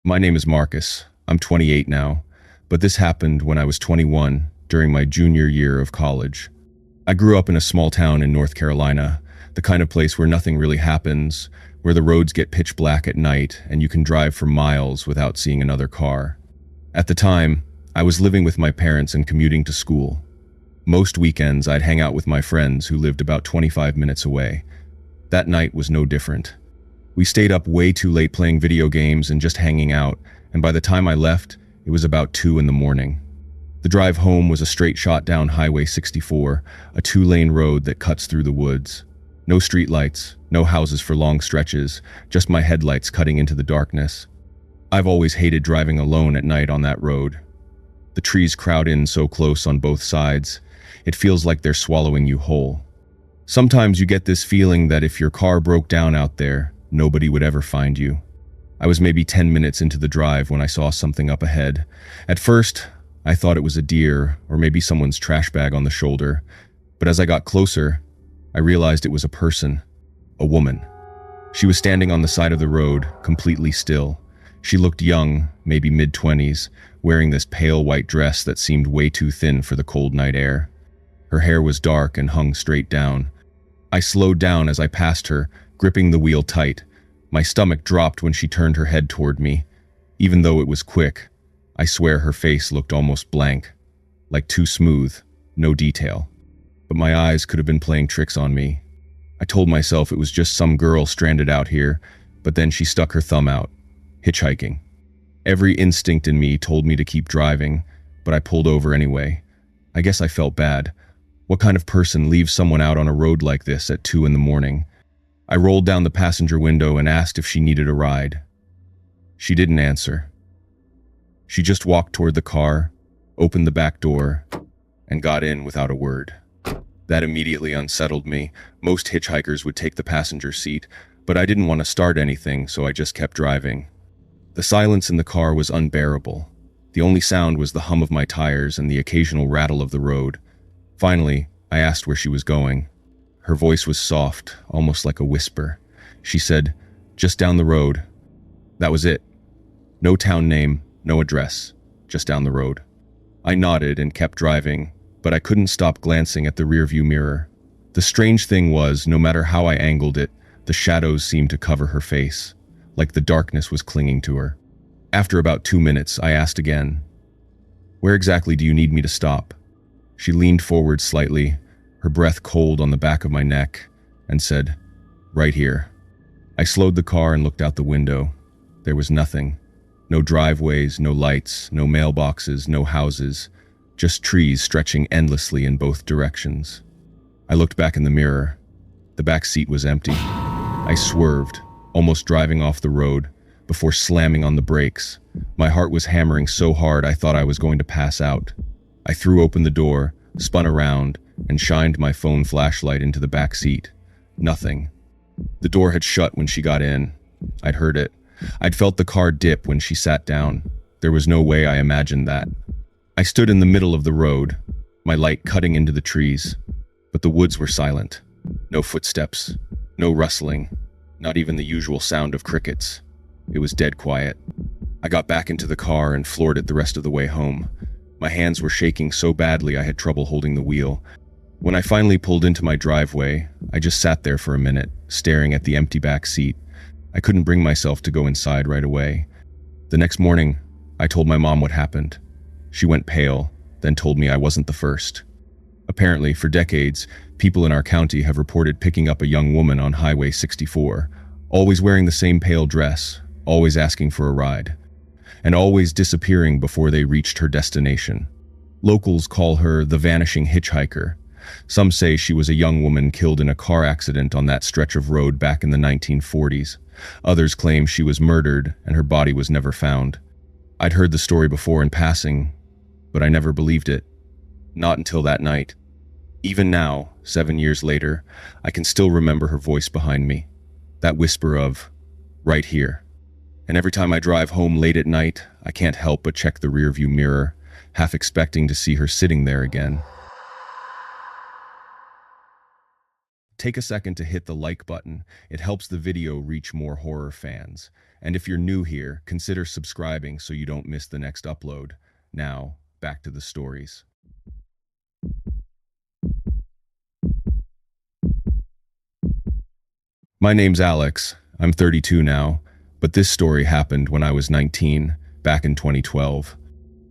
My name is Marcus. I'm 28 now, but this happened when I was 21 during my junior year of college. I grew up in a small town in North Carolina, the kind of place where nothing really happens, where the roads get pitch black at night and you can drive for miles without seeing another car. At the time, I was living with my parents and commuting to school. Most weekends, I'd hang out with my friends who lived about 25 minutes away. That night was no different. We stayed up way too late playing video games and just hanging out, and by the time I left, it was about 2 in the morning. The drive home was a straight shot down Highway 64, a 2-lane road that cuts through the woods. No streetlights, no houses for long stretches, just my headlights cutting into the darkness. I've always hated driving alone at night on that road. The trees crowd in so close on both sides. It feels like they're swallowing you whole. Sometimes you get this feeling that if your car broke down out there, nobody would ever find you. I was maybe 10 minutes into the drive when I saw something up ahead. At first, I thought it was a deer or maybe someone's trash bag on the shoulder, but as I got closer, I realized it was a person, a woman. She was standing on the side of the road, completely still. She looked young, maybe mid-20s, wearing this pale white dress that seemed way too thin for the cold night air. Her hair was dark and hung straight down. I slowed down as I passed her, gripping the wheel tight. My stomach dropped when she turned her head toward me. Even though it was quick, I swear her face looked almost blank, like too smooth, no detail. But my eyes could have been playing tricks on me. I told myself it was just some girl stranded out here, but then she stuck her thumb out, hitchhiking. Every instinct in me told me to keep driving, but I pulled over anyway. I guess I felt bad. What kind of person leaves someone out on a road like this at 2 in the morning? I rolled down the passenger window and asked if she needed a ride. She didn't answer. She just walked toward the car, opened the back door, and got in without a word. That immediately unsettled me. Most hitchhikers would take the passenger seat, but I didn't want to start anything, so I just kept driving. The silence in the car was unbearable. The only sound was the hum of my tires and the occasional rattle of the road. Finally, I asked where she was going. Her voice was soft, almost like a whisper. She said, "Just down the road." That was it. No town name, no address, just down the road. I nodded and kept driving, but I couldn't stop glancing at the rearview mirror. The strange thing was, no matter how I angled it, the shadows seemed to cover her face, like the darkness was clinging to her. After about 2 minutes, I asked again, "Where exactly do you need me to stop?" She leaned forward slightly, her breath cold on the back of my neck, and said, "Right here." I slowed the car and looked out the window. There was nothing. No driveways, no lights, no mailboxes, no houses, just trees stretching endlessly in both directions. I looked back in the mirror. The back seat was empty. I swerved, almost driving off the road, before slamming on the brakes. My heart was hammering so hard I thought I was going to pass out. I threw open the door, spun around, and shined my phone flashlight into the back seat. Nothing. The door had shut when she got in. I'd heard it. I'd felt the car dip when she sat down. There was no way I imagined that. I stood in the middle of the road, my light cutting into the trees, but the woods were silent. No footsteps, no rustling, not even the usual sound of crickets. It was dead quiet. I got back into the car and floored it the rest of the way home. My hands were shaking so badly I had trouble holding the wheel. When I finally pulled into my driveway, I just sat there for a minute, staring at the empty back seat. I couldn't bring myself to go inside right away. The next morning, I told my mom what happened. She went pale, then told me I wasn't the first. Apparently, for decades, people in our county have reported picking up a young woman on Highway 64, always wearing the same pale dress, always asking for a ride, and always disappearing before they reached her destination. Locals call her the vanishing hitchhiker. Some say she was a young woman killed in a car accident on that stretch of road back in the 1940s. Others claim she was murdered and her body was never found. I'd heard the story before in passing, but I never believed it. Not until that night. Even now, 7 years later, I can still remember her voice behind me. That whisper of, "Right here." And every time I drive home late at night, I can't help but check the rearview mirror, half expecting to see her sitting there again. Take a second to hit the like button. It helps the video reach more horror fans. And if you're new here, consider subscribing so you don't miss the next upload. Now, back to the stories. My name's Alex. I'm 32 now, but this story happened when I was 19, back in 2012.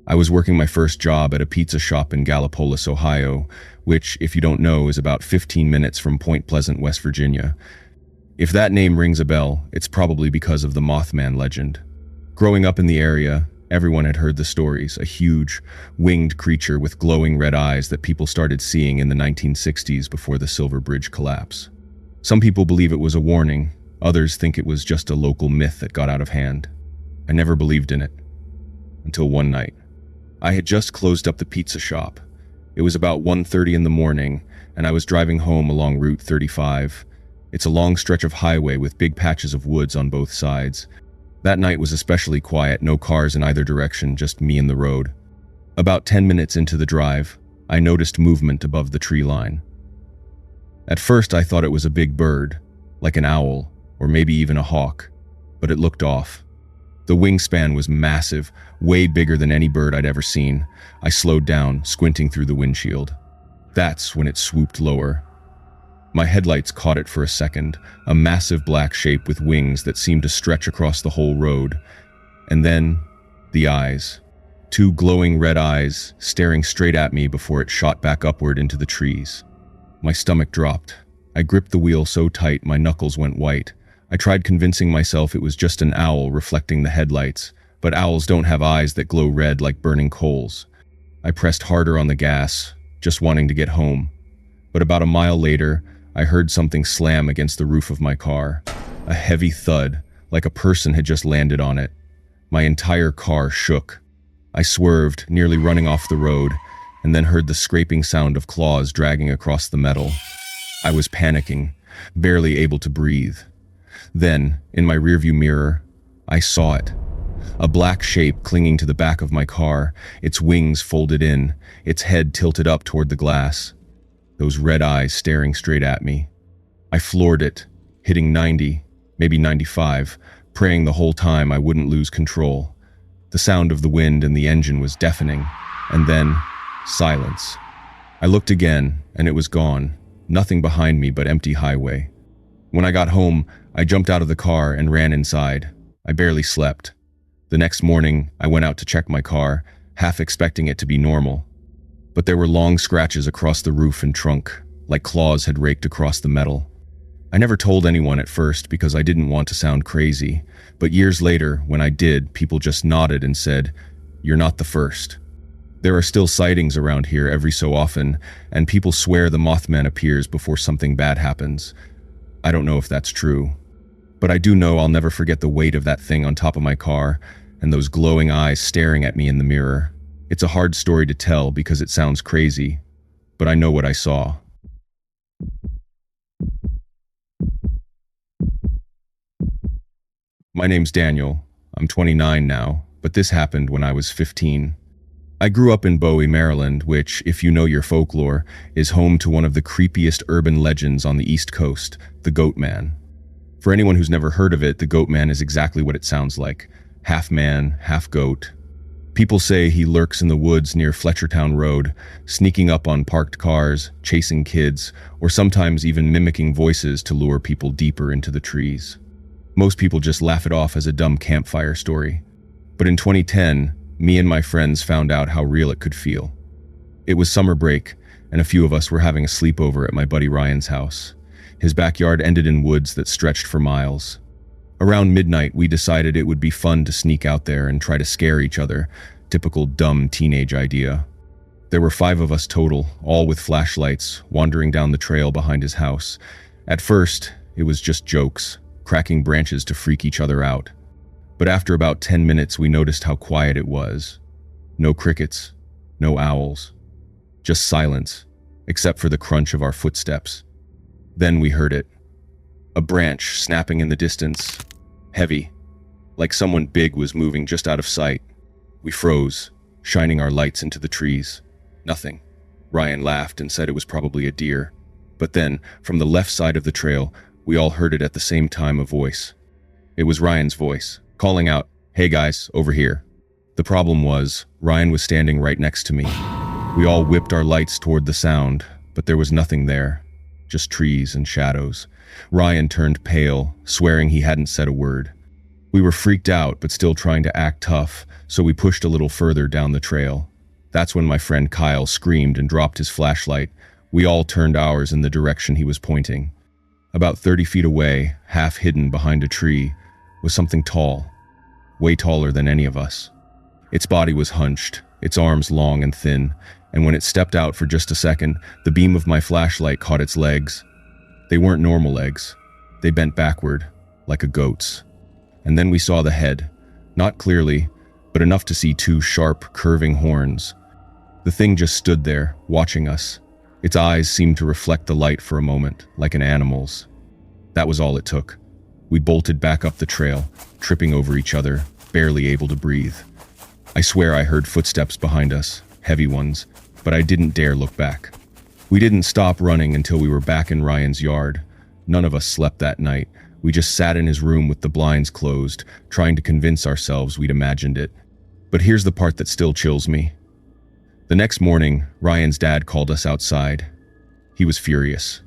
I was working my first job at a pizza shop in Gallipolis, Ohio, which, if you don't know, is about 15 minutes from Point Pleasant, West Virginia. If that name rings a bell, it's probably because of the Mothman legend. Growing up in the area, everyone had heard the stories, a huge, winged creature with glowing red eyes that people started seeing in the 1960s before the Silver Bridge collapse. Some people believe it was a warning, others think it was just a local myth that got out of hand. I never believed in it. Until one night. I had just closed up the pizza shop. It was about 1:30 in the morning, and I was driving home along Route 35. It's a long stretch of highway with big patches of woods on both sides. That night was especially quiet, no cars in either direction, just me and the road. About 10 minutes into the drive, I noticed movement above the tree line. At first I thought it was a big bird, like an owl, or maybe even a hawk, but it looked off. The wingspan was massive, way bigger than any bird I'd ever seen. I slowed down, squinting through the windshield. That's when it swooped lower. My headlights caught it for a second, a massive black shape with wings that seemed to stretch across the whole road. And then, the eyes. Two glowing red eyes, staring straight at me before it shot back upward into the trees. My stomach dropped. I gripped the wheel so tight my knuckles went white. I tried convincing myself it was just an owl reflecting the headlights, but owls don't have eyes that glow red like burning coals. I pressed harder on the gas, just wanting to get home. But about a mile later, I heard something slam against the roof of my car. A heavy thud, like a person had just landed on it. My entire car shook. I swerved, nearly running off the road, and then heard the scraping sound of claws dragging across the metal. I was panicking, barely able to breathe. Then, in my rearview mirror, I saw it. A black shape clinging to the back of my car, its wings folded in, its head tilted up toward the glass. Those red eyes staring straight at me. I floored it, hitting 90, maybe 95, praying the whole time I wouldn't lose control. The sound of the wind and the engine was deafening, and then, silence. I looked again, and it was gone. Nothing behind me but empty highway. When I got home, I jumped out of the car and ran inside. I barely slept. The next morning, I went out to check my car, half expecting it to be normal. But there were long scratches across the roof and trunk, like claws had raked across the metal. I never told anyone at first because I didn't want to sound crazy, but years later, when I did, people just nodded and said, "You're not the first." There are still sightings around here every so often, and people swear the Mothman appears before something bad happens. I don't know if that's true, but I do know I'll never forget the weight of that thing on top of my car and those glowing eyes staring at me in the mirror. It's a hard story to tell because it sounds crazy, but I know what I saw. My name's Daniel. I'm 29 now, but this happened when I was 15. I grew up in Bowie, Maryland, which, if you know your folklore, is home to one of the creepiest urban legends on the East Coast, the Goat Man. For anyone who's never heard of it, the Goat Man is exactly what it sounds like. Half man, half goat. People say he lurks in the woods near Fletchertown Road, sneaking up on parked cars, chasing kids, or sometimes even mimicking voices to lure people deeper into the trees. Most people just laugh it off as a dumb campfire story. But in 2010, me and my friends found out how real it could feel. It was summer break, and a few of us were having a sleepover at my buddy Ryan's house. His backyard ended in woods that stretched for miles. Around midnight, we decided it would be fun to sneak out there and try to scare each other. Typical dumb teenage idea. There were 5 of us total, all with flashlights, wandering down the trail behind his house. At first, it was just jokes, cracking branches to freak each other out. But after about 10 minutes, we noticed how quiet it was. No crickets, no owls, just silence, except for the crunch of our footsteps. Then we heard it. A branch snapping in the distance, heavy, like someone big was moving just out of sight. We froze, shining our lights into the trees. Nothing. Ryan laughed and said it was probably a deer. But then, from the left side of the trail, we all heard it at the same time, a voice. It was Ryan's voice, calling out, "Hey guys, over here." The problem was, Ryan was standing right next to me. We all whipped our lights toward the sound, but there was nothing there, just trees and shadows. Ryan turned pale, swearing he hadn't said a word. We were freaked out, but still trying to act tough, so we pushed a little further down the trail. That's when my friend Kyle screamed and dropped his flashlight. We all turned ours in the direction he was pointing. About 30 feet away, half hidden behind a tree, was something tall, way taller than any of us. Its body was hunched, its arms long and thin, and when it stepped out for just a second, the beam of my flashlight caught its legs. They weren't normal legs. They bent backward, like a goat's. And then we saw the head, not clearly, but enough to see two sharp, curving horns. The thing just stood there, watching us. Its eyes seemed to reflect the light for a moment, like an animal's. That was all it took. We bolted back up the trail, tripping over each other, barely able to breathe. I swear I heard footsteps behind us, heavy ones, but I didn't dare look back. We didn't stop running until we were back in Ryan's yard. None of us slept that night. We just sat in his room with the blinds closed, trying to convince ourselves we'd imagined it. But here's the part that still chills me. The next morning, Ryan's dad called us outside. He was furious.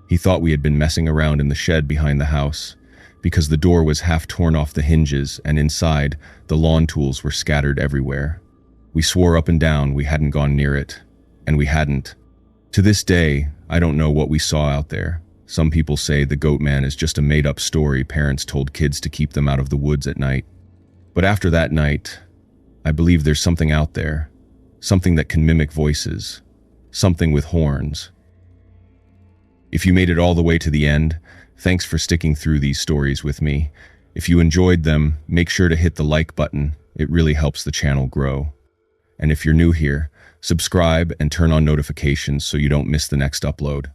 He thought we had been messing around in the shed behind the house, because the door was half torn off the hinges and inside, the lawn tools were scattered everywhere. We swore up and down we hadn't gone near it, and we hadn't. To this day, I don't know what we saw out there. Some people say the goat man is just a made-up story parents told kids to keep them out of the woods at night. But after that night, I believe there's something out there, something that can mimic voices, something with horns. If you made it all the way to the end, thanks for sticking through these stories with me. If you enjoyed them, make sure to hit the like button. It really helps the channel grow. And if you're new here, subscribe and turn on notifications so you don't miss the next upload.